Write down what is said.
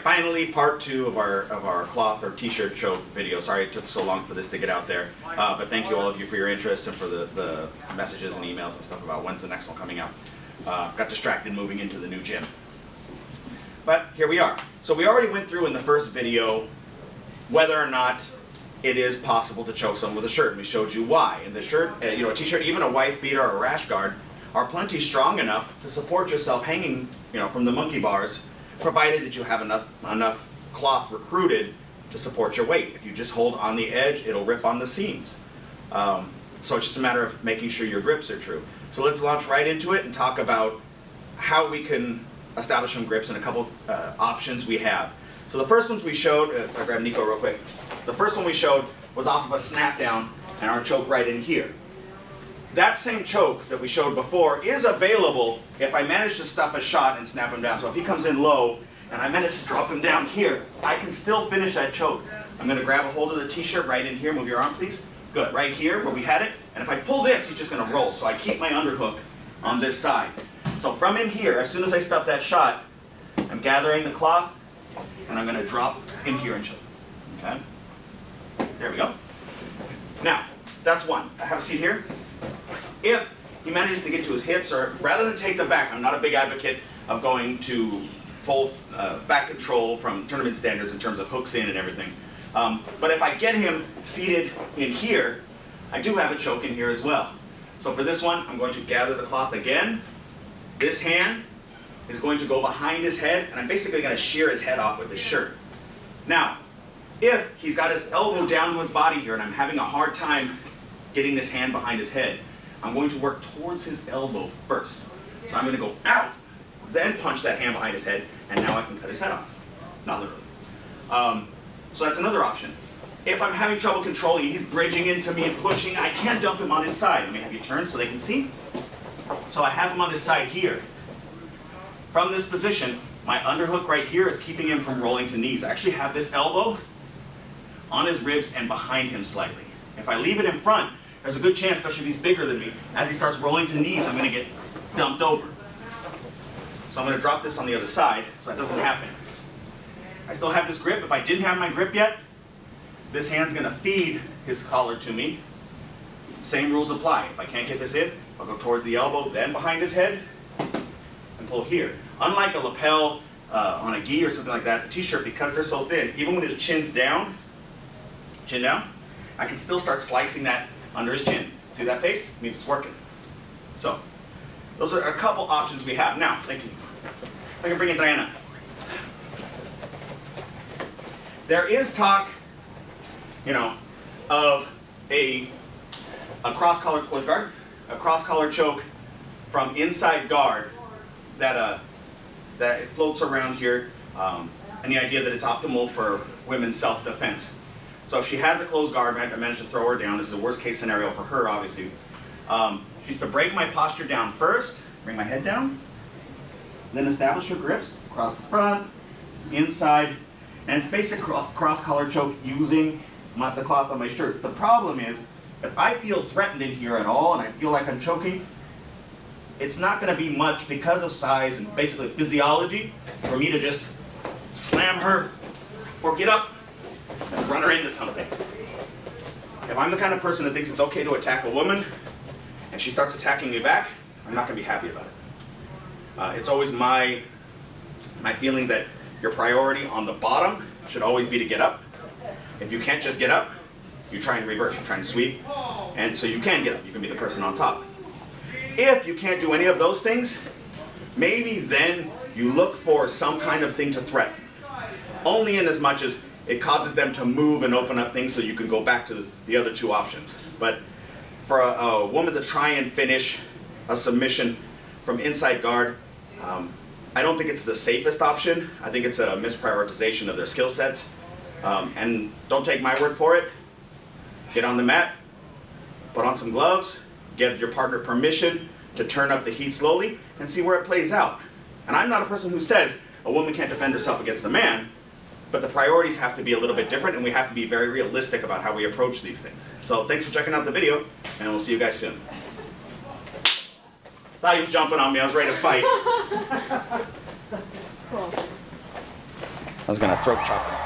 finally part 2 of our cloth or t-shirt show video. Sorry it took so long for this to get out there, but thank you all of you for your interest and for the messages and emails and stuff about when's the next one coming out. Got distracted moving into the new gym. But here we are. So we already went through in the first video whether or not it is possible to choke someone with a shirt, and we showed you why. And the shirt, a t-shirt, even a wife beater or a rash guard, are plenty strong enough to support yourself hanging, from the monkey bars, provided that you have enough cloth recruited to support your weight. If you just hold on the edge, it'll rip on the seams. So it's just a matter of making sure your grips are true. So let's launch right into it and talk about how we can establish some grips and a couple options we have. So the first ones we showed, if I grab Nico real quick, the first one we showed was off of a snap down and our choke right in here. That same choke that we showed before is available if I manage to stuff a shot and snap him down. So if he comes in low and I manage to drop him down here, I can still finish that choke. I'm going to grab a hold of the t-shirt right in here. Move your arm, please. Good. Right here where we had it. And if I pull this, he's just going to roll. So I keep my underhook on this side. So from in here, as soon as I stuff that shot, I'm gathering the cloth and I'm going to drop in here and choke. Okay? There we go. Now, that's one. I have a seat here. If he manages to get to his hips, or rather than take them back, I'm not a big advocate of going to full back control from tournament standards in terms of hooks in and everything. But if I get him seated in here, I do have a choke in here as well. So for this one, I'm going to gather the cloth again. This hand is going to go behind his head, and I'm basically going to shear his head off with this shirt. Now, if he's got his elbow down to his body here, and I'm having a hard time getting this hand behind his head, I'm going to work towards his elbow first. So I'm going to go out, then punch that hand behind his head, and now I can cut his head off. Not literally. So that's another option. If I'm having trouble controlling, he's bridging into me and pushing, I can't dump him on his side. Let me have you turn so they can see. So I have him on this side here. From this position, my underhook right here is keeping him from rolling to knees. I actually have this elbow on his ribs and behind him slightly. If I leave it in front, there's a good chance, especially if he's bigger than me, as he starts rolling to knees, I'm going to get dumped over. So I'm going to drop this on the other side so that doesn't happen. I still have this grip. If I didn't have my grip yet, this hand's going to feed his collar to me. Same rules apply. If I can't get this in, I'll go towards the elbow, then behind his head, and pull here. Unlike a lapel on a gi or something like that, the t-shirt, because they're so thin, even when his chin's down, chin down, I can still start slicing that under his chin. See that face? It means it's working. So, those are a couple options we have. Now, thank you. I can bring in Diana. There is talk, of a cross-collar close guard, a cross-collar choke from inside guard that it floats around here, and the idea that it's optimal for women's self-defense. So if she has a closed guard, I managed to throw her down. This is the worst case scenario for her, obviously. She's to break my posture down first, bring my head down, then establish her grips across the front, inside, and it's basic cross-collar choke using the cloth on my shirt. The problem is, if I feel threatened in here at all and I feel like I'm choking, it's not going to be much because of size and basically physiology for me to just slam her or get up and run her into something. If I'm the kind of person that thinks it's okay to attack a woman and she starts attacking me back, I'm not going to be happy about it. It's always my feeling that your priority on the bottom should always be to get up. If you can't just get up, you try and reverse, you try and sweep, and so you can get up, you can be the person on top. If you can't do any of those things, maybe then you look for some kind of thing to threaten. Only in as much as it causes them to move and open up things so you can go back to the other two options. But for a woman to try and finish a submission from inside guard, I don't think it's the safest option. I think it's a misprioritization of their skill sets. And don't take my word for it. Get on the mat, put on some gloves, give your partner permission to turn up the heat slowly, and see where it plays out. And I'm not a person who says a woman can't defend herself against a man, but the priorities have to be a little bit different, and we have to be very realistic about how we approach these things. So thanks for checking out the video, and we'll see you guys soon. Thought he was jumping on me, I was ready to fight. Cool. was gonna throat chop him.